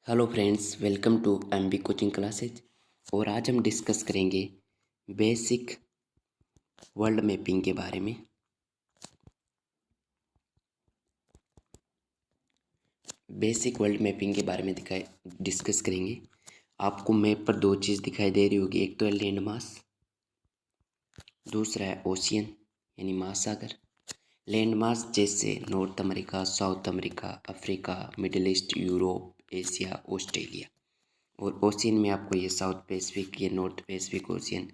Hello friends, welcome to MB coaching classes. और आज हम डिस्कस करेंगे बेसिक वर्ल्ड मैपिंग के बारे में। बेसिक वर्ल्ड मैपिंग के बारे में डिस्कस करेंगे। आपको मैप पर दो चीज़ दिखाई दे रही होगी, एक तो है लैंड मास, दूसरा है ओशियन यानी महासागर। लैंड मास जैसे north America, south America, Africa, middle east, Europe, Asia, Australia. और ओशियन में आपको ये साउथ पैसिफिक, ये north Pacific ocean,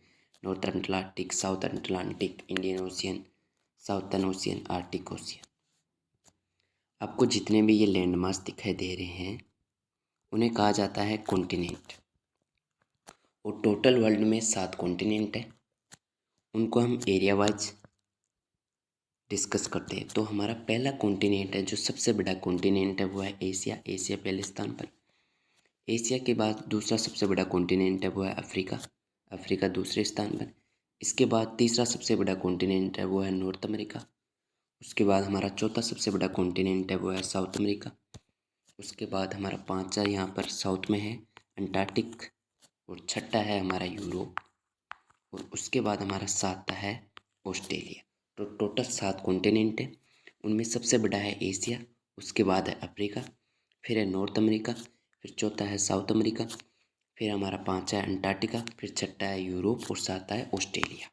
north Atlantic, south Atlantic, Indian ocean, southern ocean, Arctic ocean. आपको जितने भी ये लैंड मास दिखाई दे रहे हैं उन्हें कहा जाता है कॉन्टिनेंट। और टोटल वर्ल्ड में 7 कॉन्टिनेंट है, उनको हम एरिया वाइज डिस्कस करते हैं। तो हमारा पहला कॉन्टिनेंट है, जो सबसे बड़ा कॉन्टिनेंट है, वो है एशिया। एशिया पहले स्थान पर। एशिया के बाद दूसरा सबसे बड़ा कॉन्टिनेंट है, वो है अफ्रीका। अफ्रीका दूसरे स्थान पर। इसके बाद तीसरा सबसे बड़ा कॉन्टिनेंट है, वो है नॉर्थ अमेरिका। उसके बाद हमारा चौथा सबसे बड़ा कॉन्टिनेंट है, वो है साउथ अमेरिका। उसके बाद हमारा पांचवा यहाँ पर साउथ में है अंटार्कटिक। और छठा है हमारा यूरोप। और उसके बाद हमारा सातवां है ऑस्ट्रेलिया। तो टोटल 7 कॉन्टिनेंट है, उनमें सबसे बड़ा है एशिया, उसके बाद है अफ्रीका, फिर है नॉर्थ अमेरिका, फिर चौथा है साउथ अमेरिका, फिर हमारा पांचवा है अंटार्कटिका, फिर छठा है यूरोप और सातवां है ऑस्ट्रेलिया।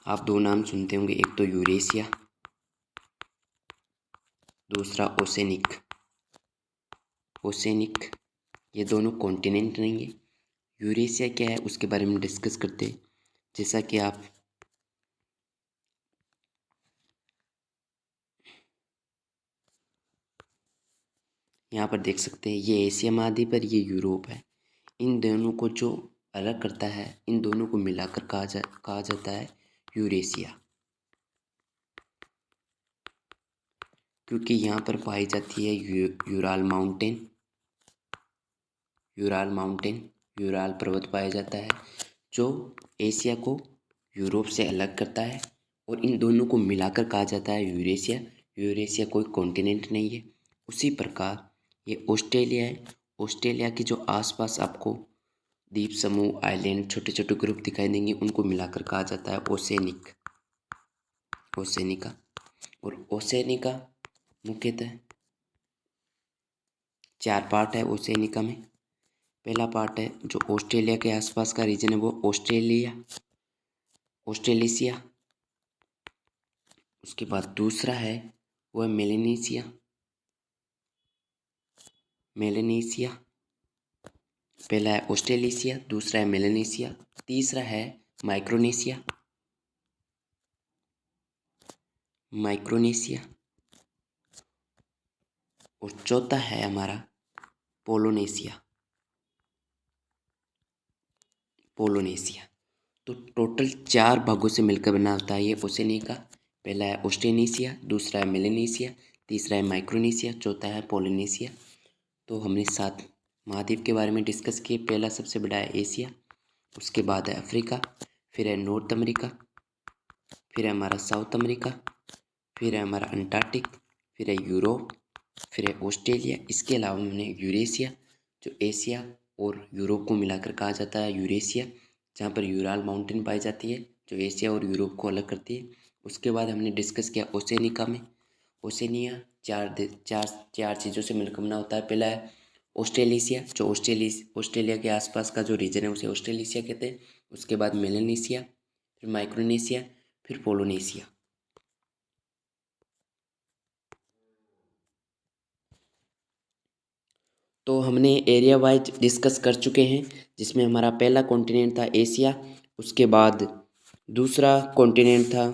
आप दो नाम सुनते होंगे, एक तो यूरेशिया, दूसरा ओसेनिक। ओसेनिक ये दोनों कॉन्टिनेंट नहीं है। यूरेशिया क्या है उसके बारे में डिस्कस करते हैं। जैसा कि आप यहाँ पर देख सकते हैं, ये एशिया महाद्वीप पर, ये यूरोप है। इन दोनों को जो अलग करता है, इन दोनों को मिलाकर कहा जाता है यूरेशिया। क्योंकि यहाँ पर पाई जाती है यूराल माउंटेन। यूराल पर्वत पाया जाता है, जो एशिया को यूरोप से अलग करता है। और इन दोनों को मिलाकर कहा जाता है यूरेशिया। यूरेशिया कोई कॉन्टिनेंट नहीं है। उसी प्रकार ये ऑस्ट्रेलिया है। ऑस्ट्रेलिया के जो आसपास आपको द्वीप समूह, आइलैंड, छोटे छोटे ग्रुप दिखाई देंगे, उनको मिलाकर कहा जाता है ओसेनिका। और ओसेनिका मुख्यतः 4 पार्ट है ओसेनिका में। पहला पार्ट है जो ऑस्ट्रेलिया के आसपास का रीजन है, वो ऑस्ट्रेलेशिया। उसके बाद दूसरा है वो है मेलेनेशिया। पहला है ऑस्ट्रेलेशिया, दूसरा है मेलेनेशिया, तीसरा है माइक्रोनेशिया और चौथा है हमारा पोलोनेशिया। तो टोटल 4 भागों से मिलकर बना होता है ये ओसेनिका। पहला है ऑस्ट्रेनेशिया, दूसरा है मेलेनेशिया, तीसरा है माइक्रोनेशिया, चौथा है पोलिनेशिया। तो हमने 7 महाद्वीप के बारे में डिस्कस किए। पहला सबसे बड़ा है एशिया, उसके बाद है अफ्रीका, फिर है नॉर्थ अमेरिका, फिर है हमारा साउथ अमेरिका, फिर है हमारा अंटार्कटिक, फिर है यूरोप, फिर है ऑस्ट्रेलिया। इसके अलावा हमने यूरेशिया, जो एशिया और यूरोप को मिलाकर कहा जाता है यूरेशिया, जहाँ पर यूराल माउंटेन पाई जाती है, जो एशिया और यूरोप को अलग करती है। उसके बाद हमने डिस्कस किया ओसेनिका में। ओसेनिया चार चीज़ों से मिलकर बना होता है। पहला है ऑस्ट्रेलेशिया, जो ऑस्ट्रेलिया के आसपास का जो रीजन है उसे ऑस्ट्रेलेशिया कहते हैं। उसके बाद मेलेनेशिया, फिर माइक्रोनेशिया, फिर पोलोनेशिया। तो हमने एरिया वाइज डिस्कस कर चुके हैं, जिसमें हमारा पहला कॉन्टिनेंट था एशिया, उसके बाद दूसरा कॉन्टिनेंट था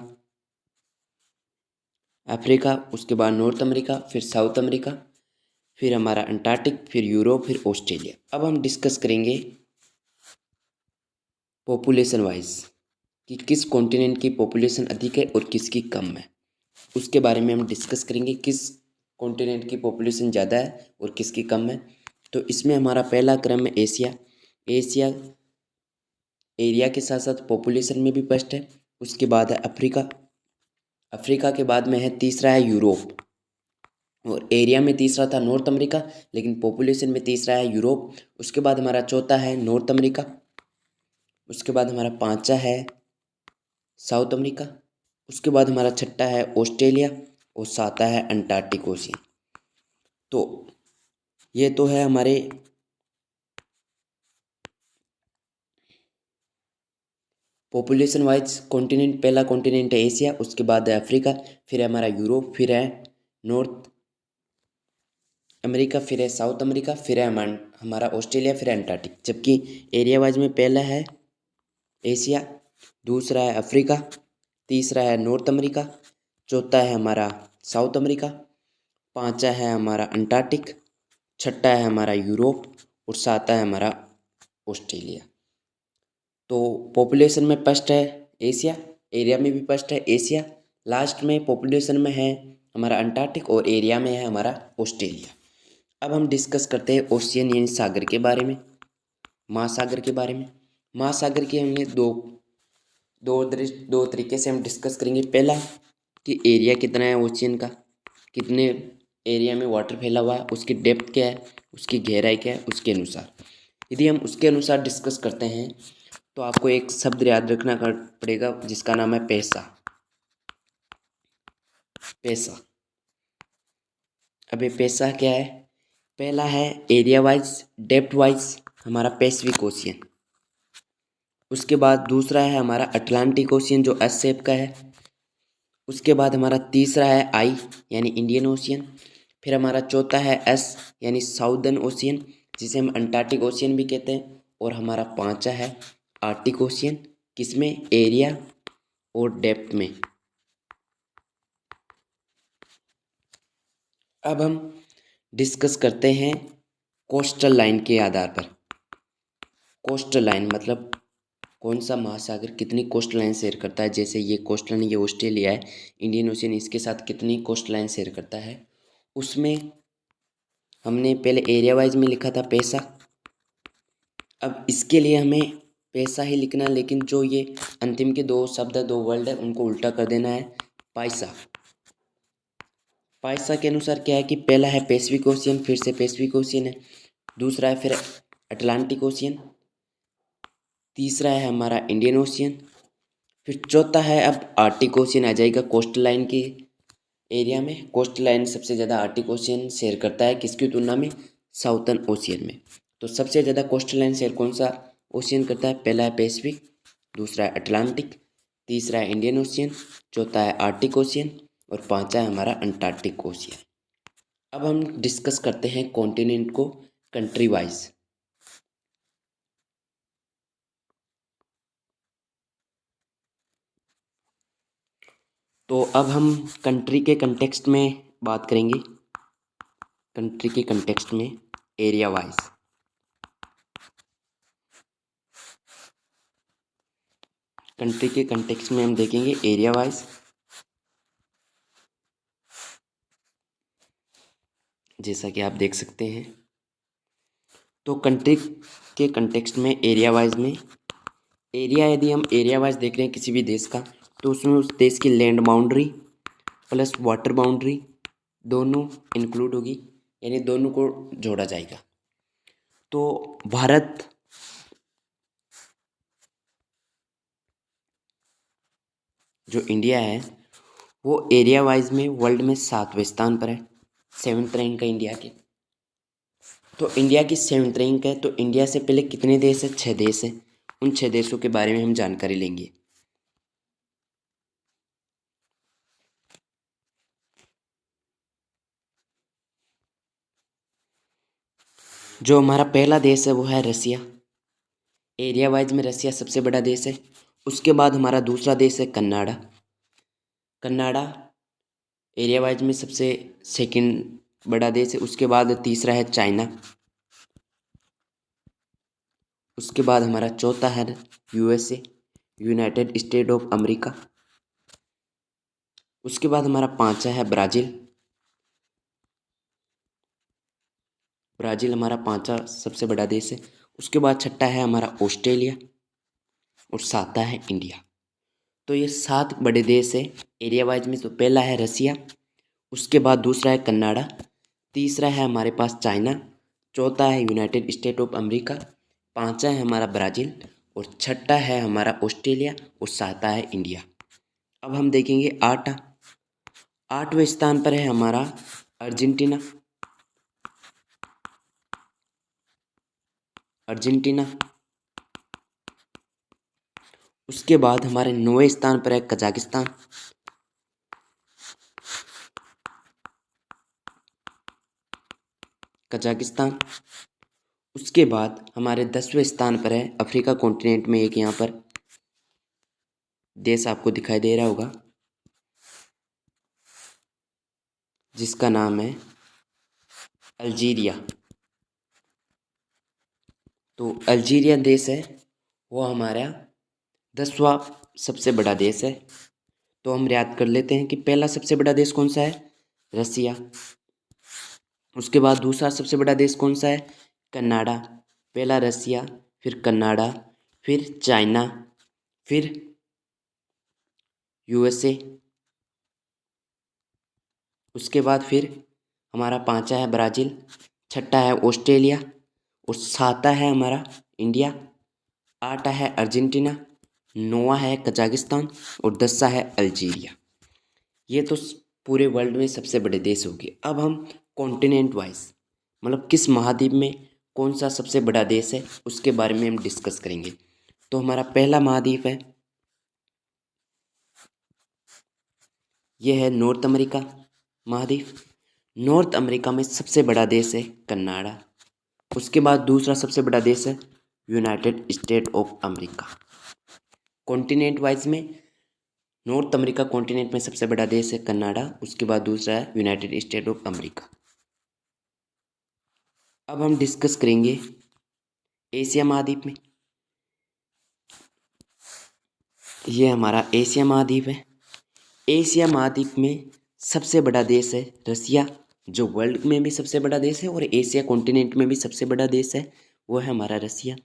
अफ्रीका, उसके बाद नॉर्थ अमेरिका, फिर साउथ अमेरिका, फिर हमारा अंटार्कटिक, फिर यूरोप, फिर ऑस्ट्रेलिया। अब हम डिस्कस करेंगे पॉपुलेशन वाइज कि किस कॉन्टिनेंट की पॉपुलेशन अधिक है और किसकी कम है। उसके बारे में हम डिस्कस करेंगे, किस कॉन्टिनेंट की पॉपुलेशन ज़्यादा है और किसकी कम है। तो इसमें हमारा पहला क्रम है एशिया। एशिया एरिया के साथ साथ पॉपुलेशन में भी फर्स्ट है। उसके बाद है अफ्रीका। अफ्रीका के बाद में है तीसरा है यूरोप। और एरिया में तीसरा था नॉर्थ अमेरिका, लेकिन पॉपुलेशन में तीसरा है यूरोप। उसके बाद हमारा चौथा है नॉर्थ अमेरिका। उसके बाद हमारा पांचवा है साउथ अमेरिका। उसके बाद हमारा छठा है ऑस्ट्रेलिया और सातवां है अंटार्कटिक ओशियन। तो ये तो है हमारे पॉपुलेशन वाइज कॉन्टिनेंट। पहला कॉन्टिनेंट है एशिया, उसके बाद है अफ्रीका, फिर है हमारा यूरोप, फिर है नॉर्थ अमेरिका, फिर है साउथ अमेरिका, फिर है हमारा ऑस्ट्रेलिया, फिर है अंटार्कटिक। जबकि एरिया वाइज में पहला है एशिया, दूसरा है अफ्रीका, तीसरा है नॉर्थ अमेरिका, चौथा है हमारा साउथ अमेरिका, पांचवा है हमारा अंटार्कटिक, छठा है हमारा यूरोप और सातवां है हमारा ऑस्ट्रेलिया। तो पॉपुलेशन में फर्स्ट है एशिया, एरिया में भी फर्स्ट है एशिया, लास्ट में पॉपुलेशन में है हमारा अंटार्कटिक और एरिया में है हमारा ऑस्ट्रेलिया। अब हम डिस्कस करते हैं ओशियन यानी सागर के बारे में, महासागर के बारे में। महासागर के हमने दो तरीके से हम डिस्कस करेंगे। पहला कि एरिया कितना है ओशियन का, कितने एरिया में वाटर फैला हुआ है, उसकी डेप्थ क्या है, उसकी गहराई क्या है, उसके अनुसार। यदि हम उसके अनुसार डिस्कस करते हैं तो आपको एक शब्द याद रखना पड़ेगा जिसका नाम है पैसा। पैसा। अब ये पैसा क्या है? पहला है एरिया वाइज डेप्थ वाइज हमारा पैसिफिक ओशियन। उसके बाद दूसरा है हमारा अटलांटिक ओशियन जो एस शेप का है। उसके बाद हमारा तीसरा है आई यानी इंडियन ओशियन। फिर हमारा चौथा है एस यानी साउदर्न ओशियन जिसे हम अंटार्कटिक ओशियन भी कहते हैं। और हमारा पांचवा है आर्कटिक ओशियन, किसमें? एरिया और डेप्थ में। अब हम डिस्कस करते हैं कोस्टल लाइन के आधार पर। कोस्टल लाइन मतलब कौन सा महासागर कितनी कोस्ट लाइन शेयर करता है। जैसे ये कोस्ट लाइन, ये ऑस्ट्रेलिया है, इंडियन ओशियन इसके साथ कितनी कोस्ट लाइन शेयर करता है। उसमें हमने पहले एरिया वाइज में लिखा था पैसा। अब इसके लिए हमें पैसा ही लिखना, लेकिन जो ये अंतिम के दो शब्द है, दो वर्ड है, उनको उल्टा कर देना है पैसा। पैसा के अनुसार क्या है कि पहला है पैसिफिक ओशियन, फिर से पैसिफिक ओशियन है। दूसरा है फिर अटलांटिक ओशियन, तीसरा है हमारा इंडियन ओशियन, फिर चौथा है अब आर्कटिक ओशियन आ जाएगा कोस्टल लाइन के एरिया में। कोस्टल लाइन सबसे ज़्यादा आर्कटिक ओशियन शेयर करता है, किसकी तुलना में? साउथर्न ओशियन में। तो सबसे ज़्यादा कोस्टल लाइन शेयर कौन सा ओशियन करता है? पहला है पैसिफिक, दूसरा है अटलांटिक, तीसरा है इंडियन ओशियन, चौथा है आर्कटिक ओशियन और पांचवा है हमारा अंटार्कटिक ओशियन। अब हम डिस्कस करते हैं कॉन्टिनेंट को कंट्री वाइज। तो अब हम कंट्री के कंटेक्स्ट में बात करेंगे, कंट्री के कंटेक्स्ट में एरिया वाइज। कंट्री के कंटेक्स्ट में हम देखेंगे एरिया वाइज। जैसा कि आप देख सकते हैं, तो कंट्री के कंटेक्स्ट में एरिया वाइज में, एरिया यदि हम एरिया वाइज देख रहे हैं किसी भी देश का, तो उसमें उस देश की land boundary plus water boundary दोनों इंक्लूड होगी, यानी दोनों को जोड़ा जाएगा। तो भारत जो इंडिया है वो एरिया वाइज में वर्ल्ड में 7वें स्थान पर है, 7th रैंक है इंडिया के। तो इंडिया की 7th रैंक है, तो इंडिया से पहले कितने देश है? 6 देश है। उन 6 देशों के बारे में हम जानकारी लेंगे। जो हमारा पहला देश है वो है रसिया। एरिया वाइज में रसिया सबसे बड़ा देश है। उसके बाद हमारा दूसरा देश है कनाडा। कनाडा एरिया वाइज में सबसे सेकंड बड़ा देश है। उसके बाद तीसरा है चाइना। उसके बाद हमारा चौथा है USA, United state of America. उसके बाद हमारा पांचवा है ब्राज़ील। ब्राज़ील हमारा पांचवा सबसे बड़ा देश है। उसके बाद छठा है हमारा ऑस्ट्रेलिया और सातवां है इंडिया। तो ये 7 बड़े देश है एरिया वाइज में। तो पहला है रसिया, उसके बाद दूसरा है कनाडा, तीसरा है हमारे पास चाइना, चौथा है यूनाइटेड स्टेट ऑफ अमेरिका, पांचवा है हमारा ब्राज़ील और छठा है हमारा ऑस्ट्रेलिया और सातवां है इंडिया। अब हम देखेंगे आठवें स्थान पर है हमारा अर्जेंटीना। उसके बाद हमारे 9वें स्थान पर है कजाकिस्तान। उसके बाद हमारे 10वें स्थान पर है अफ्रीका कॉन्टिनेंट में, एक यहाँ पर देश आपको दिखाई दे रहा होगा जिसका नाम है अल्जीरिया। तो अल्जीरिया देश है वो हमारा 10वां सबसे बड़ा देश है। तो हम याद कर लेते हैं कि पहला सबसे बड़ा देश कौन सा है, रसिया। उसके बाद दूसरा सबसे बड़ा देश कौन सा है, कनाडा। पहला रसिया, फिर कनाडा, फिर चाइना, फिर यूएसए। उसके बाद फिर हमारा पांचवा है ब्राज़ील, छठा है ऑस्ट्रेलिया और सातवां है हमारा इंडिया, आठवां है अर्जेंटीना, नौवां है कजाकिस्तान और 10वां है अल्जीरिया। ये तो पूरे वर्ल्ड में सबसे बड़े देश हो गए। अब हम कॉन्टिनेंट वाइज मतलब किस महाद्वीप में कौन सा सबसे बड़ा देश है उसके बारे में हम डिस्कस करेंगे। तो हमारा पहला महाद्वीप है, यह है नॉर्थ अमेरिका महाद्वीप। नॉर्थ अमेरिका में सबसे बड़ा देश है कनाडा। उसके बाद दूसरा सबसे बड़ा देश है United state of America. Continent wise में नॉर्थ अमेरिका कॉन्टिनेंट में सबसे बड़ा देश है कनाडा। उसके बाद दूसरा है यूनाइटेड स्टेट ऑफ अमेरिका। अब हम डिस्कस करेंगे एशिया महाद्वीप में। ये हमारा एशिया महाद्वीप है। एशिया महाद्वीप में सबसे बड़ा देश है रसिया, जो वर्ल्ड में भी सबसे बड़ा देश है और एशिया कॉन्टिनेंट में भी सबसे बड़ा देश है, वो है हमारा रसिया।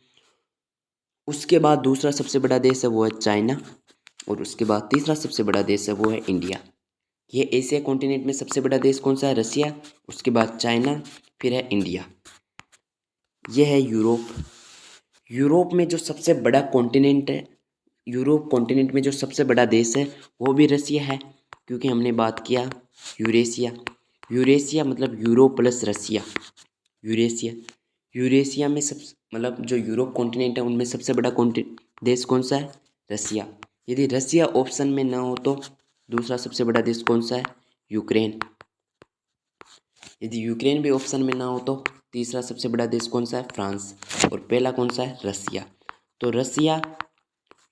उसके बाद दूसरा सबसे बड़ा देश है वो है चाइना और उसके बाद तीसरा सबसे बड़ा देश है वो है इंडिया। ये एशिया कॉन्टिनेंट में सबसे बड़ा देश कौन सा है, रसिया। उसके बाद चाइना, फिर है इंडिया। ये है यूरोप। यूरोप में जो सबसे बड़ा कॉन्टिनेंट है, यूरोप कॉन्टिनेंट में जो सबसे बड़ा देश है वो भी रसिया है, क्योंकि हमने बात किया यूरेशिया। यूरेशिया मतलब यूरोप प्लस रसिया, यूरेशिया। यूरेशिया में सब मतलब जो यूरोप कॉन्टिनेंट है उनमें सबसे बड़ा देश कौन सा है, रसिया। यदि रसिया ऑप्शन में ना हो तो दूसरा सबसे बड़ा देश कौन सा है, यूक्रेन। यदि यूक्रेन भी ऑप्शन में ना हो तो तीसरा सबसे बड़ा देश कौन सा है, फ्रांस। और पहला कौन सा है, रसिया। तो रसिया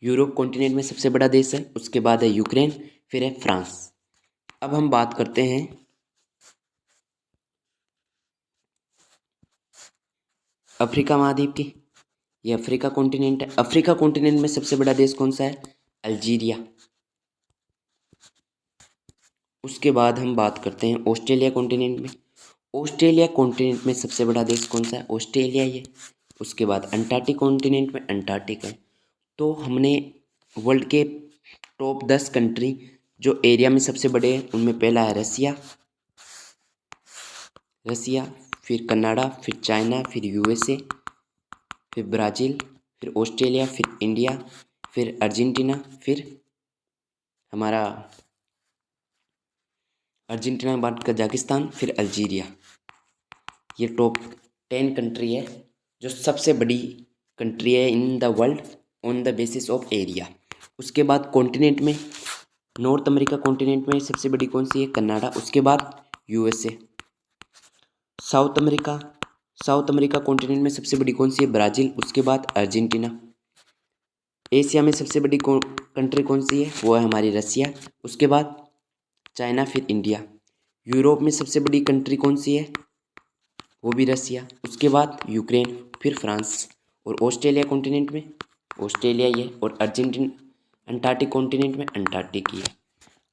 यूरोप कॉन्टिनेंट में सबसे बड़ा देश है, उसके बाद है यूक्रेन, फिर है फ्रांस। अब हम बात करते हैं अफ्रीका महाद्वीप की। ये अफ्रीका कॉन्टिनेंट है। अफ्रीका कॉन्टिनेंट में सबसे बड़ा देश कौन सा है, अल्जीरिया। उसके बाद हम बात करते हैं ऑस्ट्रेलिया कॉन्टिनेंट में। ऑस्ट्रेलिया कॉन्टिनेंट में सबसे बड़ा देश कौन सा है, ऑस्ट्रेलिया ये। उसके बाद अंटार्कटिक कॉन्टिनेंट में अंटार्कटिक है। तो हमने वर्ल्ड के टॉप 10 कंट्री जो एरिया में सबसे बड़े हैं उनमें पहला है रसिया, फिर कनाडा, फिर चाइना, फिर यूएसए, फिर ब्राज़ील, फिर ऑस्ट्रेलिया, फिर इंडिया, फिर अर्जेंटीना, फिर हमारा अर्जेंटीना के बाद कजाकिस्तान, फिर अल्जीरिया। ये टॉप 10 कंट्री है जो सबसे बड़ी कंट्री है in the world on the basis of area. उसके बाद कॉन्टिनेंट में नॉर्थ अमेरिका कॉन्टिनेंट में सबसे बड़ी कौन सी है, कनाडा। उसके बाद यूएसए। साउथ अमेरिका कॉन्टिनेंट में सबसे बड़ी कौन सी है, ब्राज़ील। उसके बाद अर्जेंटीना। एशिया में सबसे बड़ी कंट्री कौन सी है, वो है हमारी रसिया। उसके बाद चाइना, फिर इंडिया। यूरोप में सबसे बड़ी कंट्री कौन सी है, वो भी रसिया। उसके बाद यूक्रेन, फिर फ्रांस। और ऑस्ट्रेलिया कॉन्टिनेंट में ऑस्ट्रेलिया ये, और अर्जेंटीना अंटार्कटिक कॉन्टिनेंट में अंटार्कटिक ये।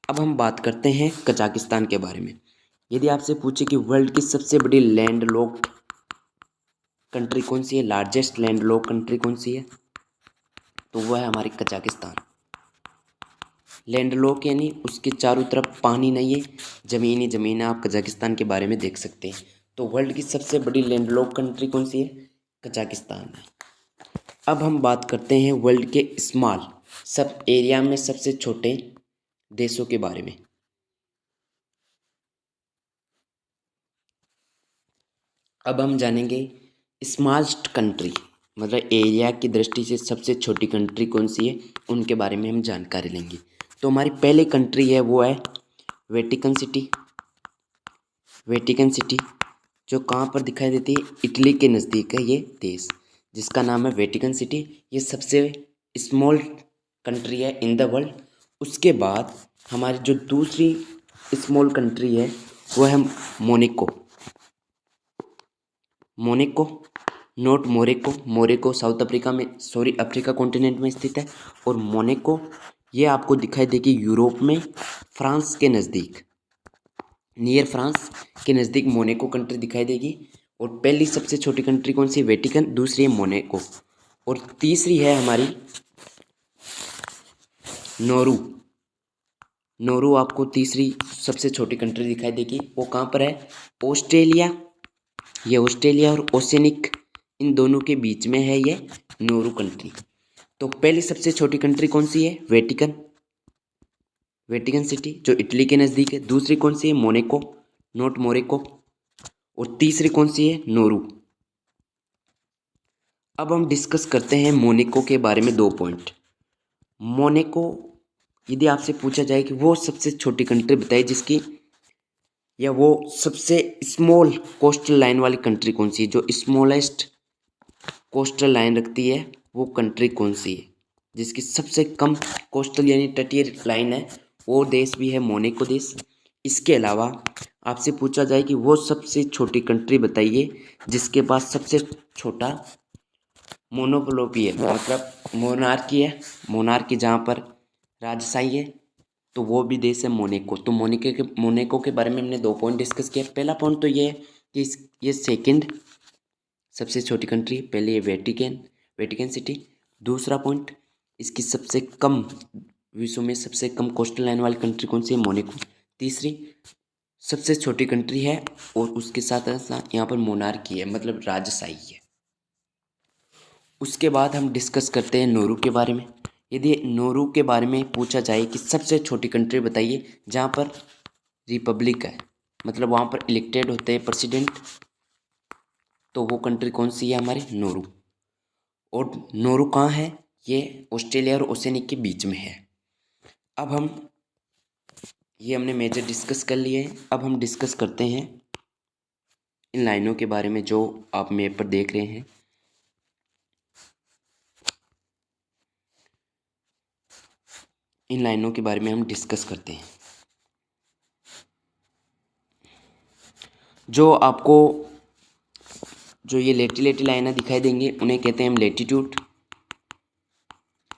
अब हम बात करते हैं कजाकिस्तान के बारे में। यदि आपसे पूछे कि वर्ल्ड की सबसे बड़ी लैंड लॉक्ड कंट्री कौन सी है, लार्जेस्ट लैंड लॉक्ड कंट्री कौन सी है, तो वह है हमारी कजाकिस्तान। लैंडलॉक यानी उसके चारों तरफ पानी नहीं है, ज़मीन ही ज़मीन है। आप कजाकिस्तान के बारे में देख सकते हैं। तो वर्ल्ड की सबसे बड़ी लैंडलॉक कंट्री कौन सी है? कजाकिस्तान है। अब हम बात करते हैं वर्ल्ड के स्मॉल सब एरिया में सबसे छोटे देशों के बारे में। अब हम जानेंगे स्मॉलेस्ट कंट्री, मतलब एरिया की दृष्टि से सबसे छोटी कंट्री कौन सी है, उनके बारे में हम जानकारी लेंगे। तो हमारी पहली कंट्री है वो है वेटिकन सिटी। वेटिकन सिटी जो कहाँ पर दिखाई देती है? इटली के नज़दीक है ये देश, जिसका नाम है वेटिकन सिटी। ये सबसे स्मॉल कंट्री है इन द वर्ल्ड। उसके बाद हमारी जो दूसरी स्मॉल कंट्री है वो है Monaco. Monaco, not Morocco. Morocco south Africa में, सॉरी अफ्रीका कॉन्टिनेंट में स्थित है। और मोनाको ये आपको दिखाई देगी यूरोप में, फ्रांस के नज़दीक, नियर फ्रांस के नज़दीक मोनाको कंट्री दिखाई देगी। और पहली सबसे छोटी कंट्री कौन सी? वेटिकन। दूसरी है मोनाको। और तीसरी है हमारी नोरू। नोरू आपको तीसरी सबसे छोटी कंट्री दिखाई देगी। वो कहाँ पर है? ऑस्ट्रेलिया। ये ऑस्ट्रेलिया और ओशियनिक इन दोनों के बीच में है ये नोरू कंट्री। तो पहली सबसे छोटी कंट्री कौन सी है? वेटिकन। वेटिकन सिटी जो इटली के नज़दीक है। दूसरी कौन सी है? Monaco, not Morocco. और तीसरी कौन सी है? नोरू। अब हम डिस्कस करते हैं मोनाको के बारे में 2 पॉइंट। मोनाको, यदि आपसे पूछा जाए कि वो सबसे छोटी कंट्री बताइए जिसकी, या वो सबसे स्मॉल कोस्टल लाइन वाली कंट्री कौन सी है, जो स्मॉलेस्ट कोस्टल लाइन रखती है, वो कंट्री कौन सी है, जिसकी सबसे कम कोस्टल यानी तटीय लाइन है, वो देश भी है मोनाको देश। इसके अलावा आपसे पूछा जाए कि वो सबसे छोटी कंट्री बताइए जिसके पास सबसे छोटा मोनोपोली है, मतलब मोनार्की है, मोनार्की जहाँ पर राजशाही है, तो वो भी देश है मोनाको। तो मोनाको के बारे में हमने 2 पॉइंट डिस्कस किया। पहला पॉइंट तो ये है कि ये सेकंड सबसे छोटी कंट्री, पहले ये वेटिकन सिटी। दूसरा पॉइंट, इसकी सबसे कम, विश्व में सबसे कम कोस्टल लाइन वाली कंट्री कौन सी है? मोनाको। तीसरी सबसे छोटी कंट्री है और उसके साथ साथ यहाँ पर मोनार्की है, मतलब राजशाही है। उसके बाद हम डिस्कस करते हैं नोरू के बारे में। यदि नोरू के बारे में पूछा जाए कि सबसे छोटी कंट्री बताइए जहाँ पर रिपब्लिक है, मतलब वहाँ पर इलेक्टेड होते हैं प्रेसिडेंट, तो वो कंट्री कौन सी है? हमारी नोरू। और नोरू कहाँ है? ये ऑस्ट्रेलिया और ओशियनिक के बीच में है। अब हम ये हमने मेजर डिस्कस कर लिए हैं। अब हम डिस्कस करते हैं इन लाइनों के बारे में जो आप मैप पर देख रहे हैं। इन लाइनों के बारे में हम डिस्कस करते हैं। जो आपको जो ये लेटी लाइनें दिखाई देंगी उन्हें कहते हैं हम लेटीट्यूड,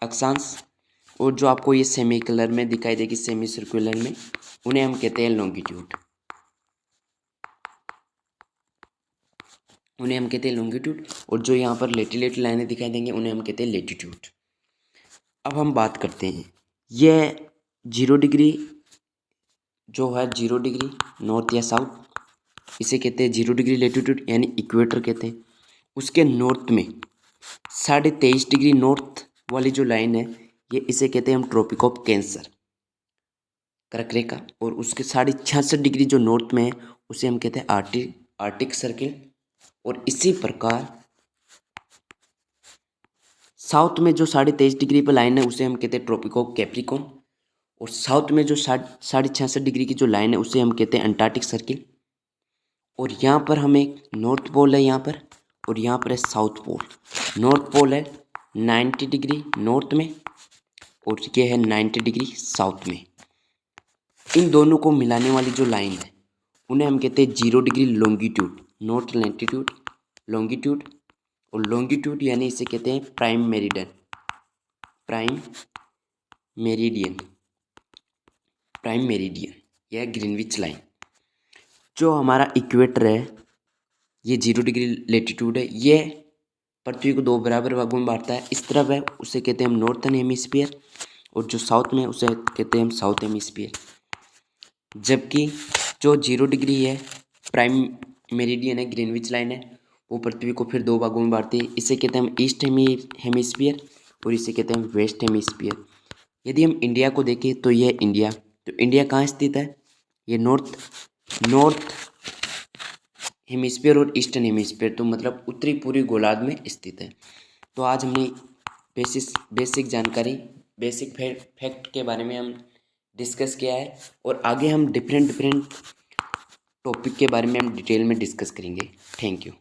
अक्षांश। और जो आपको ये सेमी कलर में दिखाई देगी, सेमी सर्कुलर में, उन्हें हम कहते हैं लॉन्गिट्यूड। उन्हें हम कहते हैं लॉन्गिट्यूड। और जो यहाँ पर लेटी लाइनें दिखाई देंगी उन्हें हम कहते हैं लेटीट्यूड। अब हम बात करते हैं, यह 0 डिग्री जो है 0 डिग्री नॉर्थ या साउथ, इसे कहते हैं 0 डिग्री लेटीट्यूड यानी इक्वेटर कहते हैं। उसके नॉर्थ में 23.5 डिग्री नॉर्थ वाली जो लाइन है, ये इसे कहते हैं हम ट्रॉपिक ऑफ कैंसर, कर्क रेखा। और उसके 66.5 डिग्री जो नॉर्थ में है उसे हम कहते हैं आर्टिक सर्किल। और इसी प्रकार साउथ में जो 23.5 डिग्री पर लाइन है उसे हम कहते हैं ट्रॉपिक ऑफ कैप्रिकॉर्न। और साउथ में जो 66.5 डिग्री की जो लाइन है उसे हम कहते हैं अंटार्कटिक सर्किल। और यहाँ पर हमें एक नॉर्थ पोल है यहाँ पर, और यहाँ पर है साउथ पोल। नॉर्थ पोल है 90 डिग्री नॉर्थ में और ये है 90 डिग्री साउथ में। इन दोनों को मिलाने वाली जो लाइन है उन्हें हम कहते हैं 0 degree longitude, north latitude, longitude. और लॉन्गिट्यूड यानी इसे कहते हैं prime meridian, prime meridian, prime meridian या ग्रीनविच लाइन। जो हमारा इक्वेटर है ये 0 डिग्री लेटीट्यूड है, ये पृथ्वी को 2 बराबर भागों में बांटता है। इस तरफ है उसे कहते हैं हम नॉर्थन हेमिस्फीयर, और जो साउथ में उसे कहते हैं हम साउथ हेमिस्फीयर। जबकि जो 0 डिग्री है, प्राइम मेरिडियन है, ग्रीनविच लाइन है, वो पृथ्वी को फिर 2 भागों में बांटती है। इसे कहते हैं हम ईस्ट हेमिस्फीयर और इसे कहते हैं वेस्ट हेमिस्फीयर। यदि हम इंडिया को देखें तो यह इंडिया, तो इंडिया कहाँ स्थित है? ये नॉर्थ हेमिस्फीयर और ईस्टर्न हेमिस्फीयर, तो मतलब उत्तरी पूर्वी गोलार्ध में स्थित है। तो आज हमने बेसिक जानकारी, बेसिक फैक्ट के बारे में हम डिस्कस किया है, और आगे हम डिफरेंट टॉपिक के बारे में हम डिटेल में डिस्कस करेंगे। Thank you.